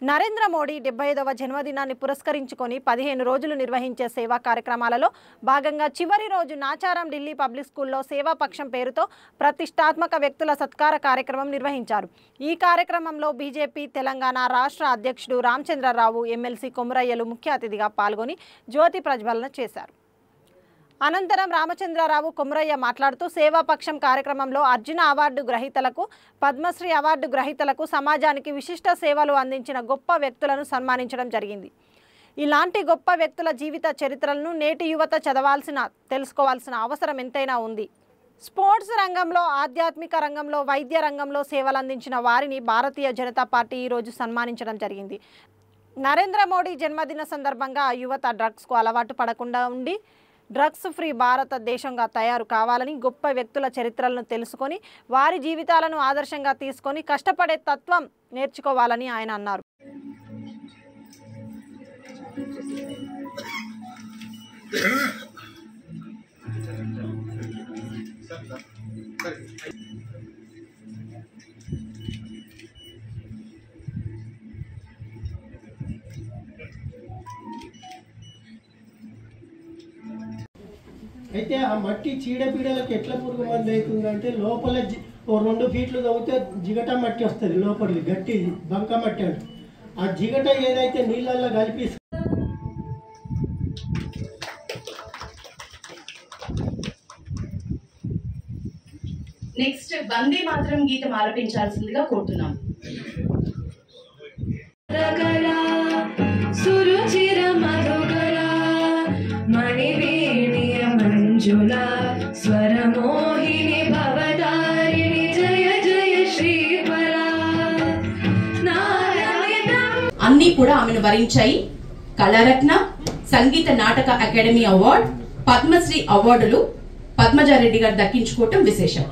నరేంద్ర మోడీ 75వ జన్మదినాన్ని పురస్కరించుకొని 15 రోజులు నిర్వహించే సేవా కార్యక్రమాలలో భాగంగా చివరి రోజు నాచారం ఢిల్లీ పబ్లిక్ స్కూల్లో సేవాపక్షం పేరుతో ప్రతిష్టాత్మక వ్యక్తుల సత్కార కార్యక్రమం నిర్వహించారు. ఈ కార్యక్రమంలో బీజేపీ తెలంగాణ రాష్ట్ర అధ్యక్షుడు రామచంద్రరావు, ఎమ్మెల్సీ కొమరయ్యలు ముఖ్య అతిథిగా పాల్గొని జ్యోతి ప్రజ్వలన చేశారు. అనంతరం రామచంద్రరావు, కొమరయ్య మాట్లాడుతూ సేవాపక్షం కార్యక్రమంలో అర్జున అవార్డు గ్రహీతలకు, పద్మశ్రీ అవార్డు గ్రహీతలకు, సమాజానికి విశిష్ట సేవలు అందించిన గొప్ప వ్యక్తులను సన్మానించడం జరిగింది. ఇలాంటి గొప్ప వ్యక్తుల జీవిత చరిత్రలను నేటి యువత తెలుసుకోవాల్సిన అవసరం ఎంతైనా ఉంది. స్పోర్ట్స్ రంగంలో, ఆధ్యాత్మిక రంగంలో, వైద్య రంగంలో సేవలు అందించిన వారిని భారతీయ జనతా పార్టీ ఈరోజు సన్మానించడం జరిగింది. నరేంద్ర మోడీ జన్మదిన సందర్భంగా యువత డ్రగ్స్కు అలవాటు పడకుండా ఉండి డ్రగ్స్ ఫ్రీ భారతదేశంగా తయారు కావాలని, గొప్ప వ్యక్తుల చరిత్రలను తెలుసుకొని వారి జీవితాలను ఆదర్శంగా తీసుకొని కష్టపడే తత్వం నేర్చుకోవాలని ఆయన అన్నారు. అయితే ఆ మట్టి చీడపీడలకు ఎట్లా పురుగు మంది అవుతుందంటే లోపల 2 ఫీట్లు తవ్వితే జిగట మట్టి వస్తుంది, లోపలి గట్టి బంక మట్టి అంటే ఆ జిగట ఏదైతే నీళ్ళల్లో కలిపి నెక్స్ట్ వందే మాతరం గీతం ఆలపించాల్సిందిగా కోరుతున్నాం. సురుచిర మధుకర మణివేణియ మంజుల స్వరమోహిని భవదారిణి జయ జయ శ్రీఫల. అన్నీ కూడా ఆమెను వరించాయి. కళారత్న, సంగీత నాటక అకాడమీ అవార్డు, పద్మశ్రీ అవార్డులు పద్మజారెడ్డి గారు దక్కించుకోవటం విశేషం.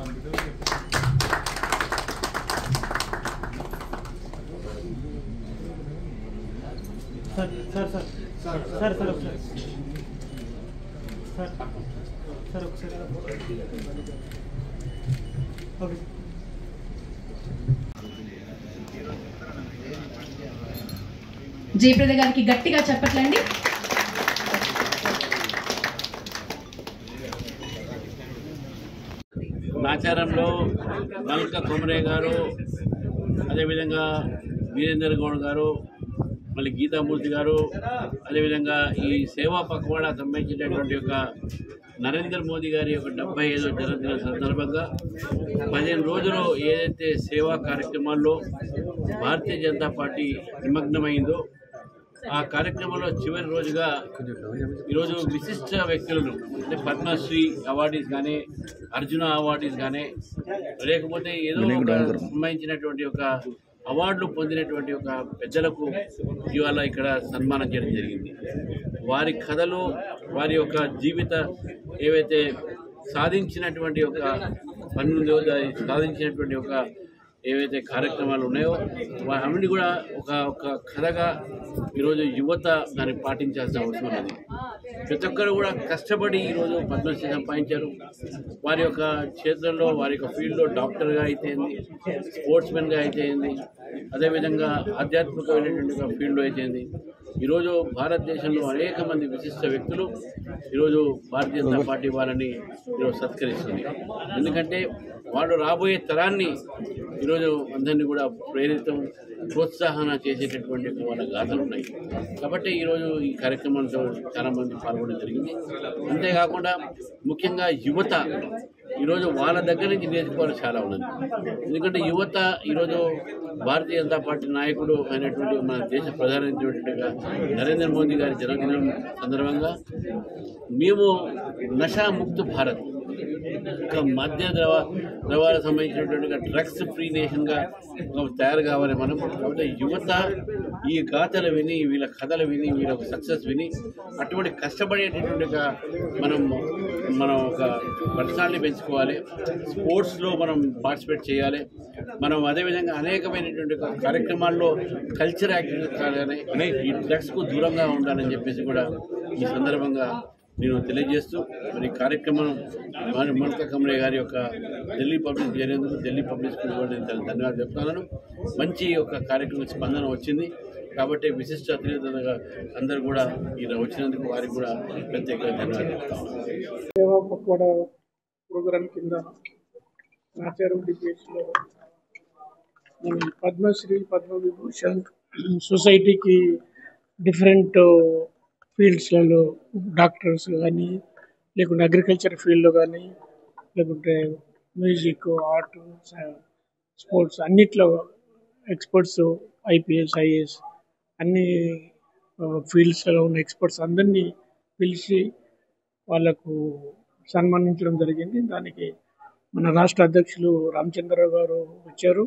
జయప్రద గారికి గట్టిగా చెప్పట్లండి. నాచారంలో మల్క కొమరయ్య గారు, అదేవిధంగా వీరేందర్ గౌడ్ గారు, మళ్ళీ గీతామూర్తి గారు, అదేవిధంగా ఈ సేవా పక్వాడా సంబంధించినటువంటి యొక్క నరేంద్ర మోదీ గారి యొక్క 75వ జన్మదిన సందర్భంగా 15 రోజులు ఏదైతే సేవా కార్యక్రమాల్లో భారతీయ జనతా పార్టీ నిమగ్నమైందో ఆ కార్యక్రమంలో చివరి రోజుగా ఈరోజు విశిష్ట వ్యక్తులను, అంటే పద్మశ్రీ అవార్డీస్ కానీ, అర్జున అవార్డీస్ కానీ, లేకపోతే ఏదో సంబంధించినటువంటి ఒక అవార్డులు పొందినటువంటి ఒక పెద్దలకు ఇవాళ ఇక్కడ సన్మానం చేయడం జరిగింది. వారి కథలు, వారి యొక్క జీవిత ఏవైతే సాధించినటువంటి ఒక పనులు, సాధించినటువంటి ఒక ఏవైతే కార్యక్రమాలు ఉన్నాయో అవన్నీ కూడా ఒక కథగా ఈరోజు యువత దాన్ని పాటించాల్సిన అవసరం ఉన్నది. ప్రతి ఒక్కరు కూడా కష్టపడి ఈరోజు పద్మశ్రీ సంపాదించారు. వారి యొక్క క్షేత్రంలో, వారి యొక్క ఫీల్డ్లో డాక్టర్గా అయితేంది, స్పోర్ట్స్మెన్గా అయితేంది, అదేవిధంగా ఆధ్యాత్మికమైనటువంటి ఫీల్డ్లో అయితేంది, ఈరోజు భారతదేశంలో అనేక మంది విశిష్ట వ్యక్తులు ఈరోజు భారతీయ జనతా పార్టీ వాళ్ళని ఈరోజు సత్కరిస్తుంది. ఎందుకంటే వాళ్ళు రాబోయే తరాన్ని ఈరోజు అందరినీ కూడా ప్రోత్సాహన చేసేటటువంటి వాళ్ళ గాథలు ఉన్నాయి. కాబట్టి ఈరోజు ఈ కార్యక్రమంలో చాలామంది పాల్గొనడం జరిగింది. అంతేకాకుండా ముఖ్యంగా యువత ఈరోజు వాళ్ళ దగ్గర నుంచి నేర్చుకోవాలి చాలా ఉన్నది. ఎందుకంటే యువత ఈరోజు భారతీయ జనతా పార్టీ నాయకుడు అయినటువంటి మన దేశ ప్రధానమైనటువంటిగా నరేంద్ర మోదీ గారి జన్మదినం సందర్భంగా మేము నషాముక్త భారత్, ఒక మధ్య ద్రవాలకు సంబంధించినటువంటి డ్రగ్స్ ఫ్రీ నేషన్గా తయారు కావాలి మనం. కాబట్టి యువత ఈ గాథలు విని, వీళ్ళ కథలు విని, వీళ్ళ సక్సెస్ విని అటువంటి కష్టపడేటటువంటి మనం ఒక పర్సనాలిటీ పెంచుకోవాలి. స్పోర్ట్స్లో మనం పార్టిసిపేట్ చేయాలి. మనం అదేవిధంగా అనేకమైనటువంటి కార్యక్రమాల్లో కల్చర్ యాక్టివిటీస్ కానీ ఈ డ్రగ్స్కు దూరంగా ఉండాలని చెప్పేసి కూడా ఈ సందర్భంగా నేను తెలియజేస్తూ మరి కార్యక్రమం మల్క కొమరయ్య గారి యొక్క ఢిల్లీ పబ్లిక్ చేరేందుకు ఢిల్లీ పబ్లిక్ స్కూల్ కూడా నేను ధన్యవాదాలు చెప్తున్నాను. మంచి ఒక కార్యక్రమం స్పందన వచ్చింది. కాబట్టి విశిష్ట అతిథులుగా అందరూ కూడా ఇలా వచ్చినందుకు వారికి కూడా ప్రత్యేకంగా ధన్యవాదాలు చెప్తాము. సేవా పక్వాడా ప్రోగ్రాం కింద నాచారం డిపిహెచ్లో పద్మశ్రీ పద్మవిభూషణ్ సొసైటీకి డిఫరెంట్ ఫీల్డ్స్లలో డాక్టర్స్ కానీ లేకుంటే అగ్రికల్చర్ ఫీల్డ్లో కానీ లేకుంటే మ్యూజిక్ ఆర్ట్ స్పోర్ట్స్ అన్నిట్లో ఎక్స్పర్ట్స్ ఐపీఎస్ ఐఏఎస్ అన్ని ఫీల్డ్స్లో ఉన్న ఎక్స్పర్ట్స్ అందరినీ పిలిచి వాళ్ళకు సన్మానించడం జరిగింది. దానికి మన రాష్ట్ర అధ్యక్షులు రామచంద్రరావు గారు వచ్చారు.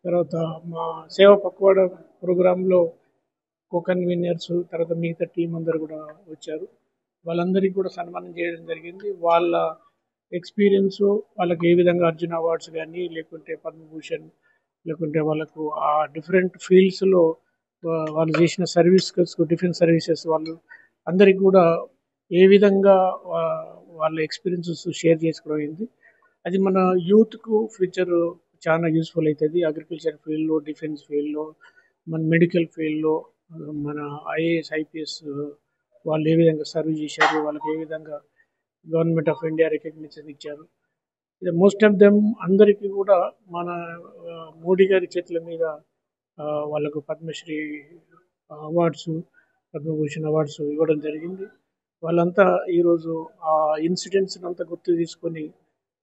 తర్వాత మా సేవా పక్వాడా ప్రోగ్రాంలో కో-కన్వీనర్స్ తర్వాత మిగతా టీం అందరు కూడా వచ్చారు. వాళ్ళందరికీ కూడా సన్మానం చేయడం జరిగింది. వాళ్ళ ఎక్స్పీరియన్స్ వాళ్ళకి ఏ విధంగా అర్జున అవార్డ్స్ కానీ లేకుంటే పద్మభూషణ్ లేకుంటే వాళ్ళకు ఆ డిఫరెంట్ ఫీల్డ్స్లో వాళ్ళు చేసిన సర్వీసెస్ డిఫరెంట్ సర్వీసెస్ వాళ్ళు అందరికి కూడా ఏ విధంగా వాళ్ళ ఎక్స్పీరియన్సెస్ షేర్ చేసుకోవడం అది మన యూత్కు ఫ్యూచర్ చాలా యూస్ఫుల్ అవుతుంది. అగ్రికల్చర్ ఫీల్డ్లో, డిఫెన్స్ ఫీల్డ్లో, మన మెడికల్ ఫీల్డ్లో, మన ఐఏఎస్ ఐపీఎస్ వాళ్ళు ఏ విధంగా సర్వ్ చేశారు, వాళ్ళకి ఏ విధంగా గవర్నమెంట్ ఆఫ్ ఇండియా రికగ్నిషన్ ఇచ్చారు. ఇది మోస్ట్ ఆఫ్ దెమ్ అందరికీ కూడా మన మోడీ గారి చేతుల మీద వాళ్ళకు పద్మశ్రీ అవార్డ్స్ పద్మభూషణ్ అవార్డ్స్ ఇవ్వడం జరిగింది. వాళ్ళంతా ఈరోజు ఆ ఇన్సిడెంట్స్ని అంతా గుర్తు తీసుకొని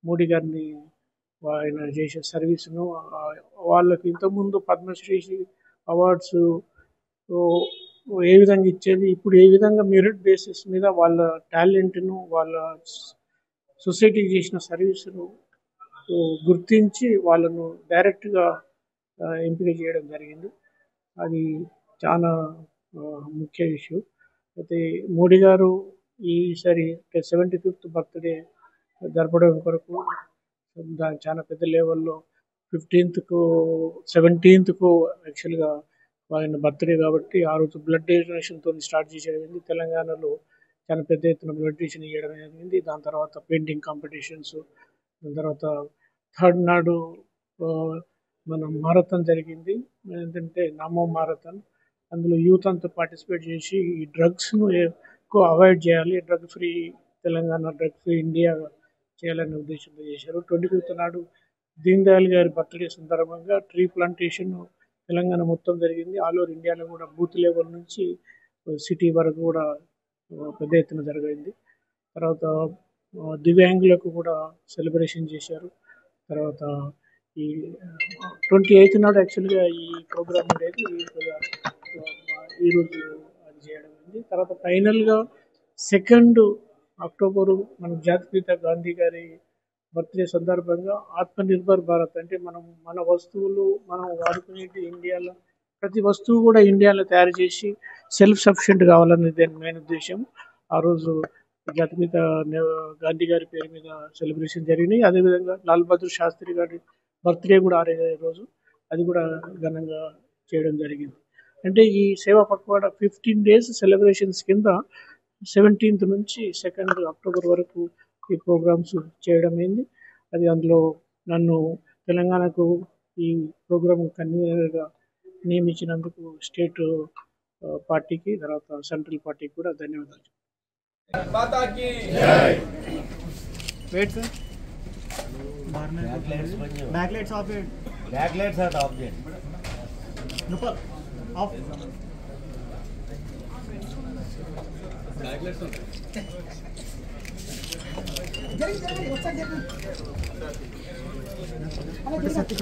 మోడీ గారిని ఆయన చేసే సర్వీస్ను వాళ్ళకి ఇంతకుముందు పద్మశ్రీ అవార్డ్స్ ఏ విధంగా ఇచ్చేది, ఇప్పుడు ఏ విధంగా మెరిట్ బేసిస్ మీద వాళ్ళ టాలెంట్ను వాళ్ళ సొసైటీకి చేసిన సర్వీస్ను గుర్తించి వాళ్ళను డైరెక్ట్గా ఎంపిక చేయడం జరిగింది. అది చాలా ముఖ్య ఇష్యూ. అయితే మోడీ గారు ఈసారి 75th బర్త్డే జరపడం కొరకు చాలా పెద్ద లెవెల్లో 15th 17th యాక్చువల్గా ఆయన బర్త్డే కాబట్టి ఆ రోజు బ్లడ్ డొనేషన్తో స్టార్ట్ చేసేది. తెలంగాణలో చాలా పెద్ద ఎత్తున బ్లడ్ డొనేషన్ ఇవ్వడం జరిగింది. దాని తర్వాత పెయింటింగ్ కాంపిటీషన్స్, దాని తర్వాత థర్డ్ నాడు మన మారథాన్ జరిగింది. ఏంటంటే నమో మారథాన్. అందులో యూత్ అంతా పార్టిసిపేట్ చేసి ఈ డ్రగ్స్ను ఎక్కువ అవాయిడ్ చేయాలి, drug free Telangana, drug free India చేయాలనే ఉద్దేశంతో చేశారు. 25th నాడు దీన్ దయాళ్ గారి బర్త్డే సందర్భంగా ట్రీ ప్లాంటేషన్ తెలంగాణ మొత్తం జరిగింది. ఆల్ ఓవర్ ఇండియాలో కూడా బూత్ లెవెల్ నుంచి సిటీ వరకు కూడా పెద్ద ఎత్తున జరిగింది. తర్వాత దివ్యాంగులకు కూడా సెలబ్రేషన్ చేశారు. తర్వాత ఈ 28th నాడు యాక్చువల్గా ఈ ప్రోగ్రామ్ ఉండేది, ఈరోజు అది చేయడం అయింది. తర్వాత ఫైనల్గా 2 అక్టోబరు మన జాతిపిత గాంధీ గారి బర్త్డే సందర్భంగా ఆత్మనిర్భర్ భారత్ అంటే మన వస్తువులు మనం వాడుకునేది ఇండియాలో, ప్రతి వస్తువు కూడా ఇండియాలో తయారు చేసి సెల్ఫ్ సఫిషియెంట్ కావాలనేది మెయిన్ ఉద్దేశం. ఆ రోజు జాతిపిత గాంధీ గారి పేరు మీద సెలబ్రేషన్ జరిగినాయి. అదేవిధంగా లాల్ బహదూర్ శాస్త్రి గారి బర్త్డే కూడా ఆ రోజు అది కూడా ఘనంగా చేయడం జరిగింది. అంటే ఈ సేవా పక్వాడా 15 days సెలబ్రేషన్స్ కింద 17th నుంచి 2 అక్టోబర్ వరకు ఈ ప్రోగ్రామ్స్ చేయడం అయింది. అది అందులో నన్ను తెలంగాణకు ఈ ప్రోగ్రామ్ కన్వీనర్గా నియమించినందుకు స్టేట్ పార్టీకి తర్వాత సెంట్రల్ పార్టీకి కూడా ధన్యవాదాలు. సత్య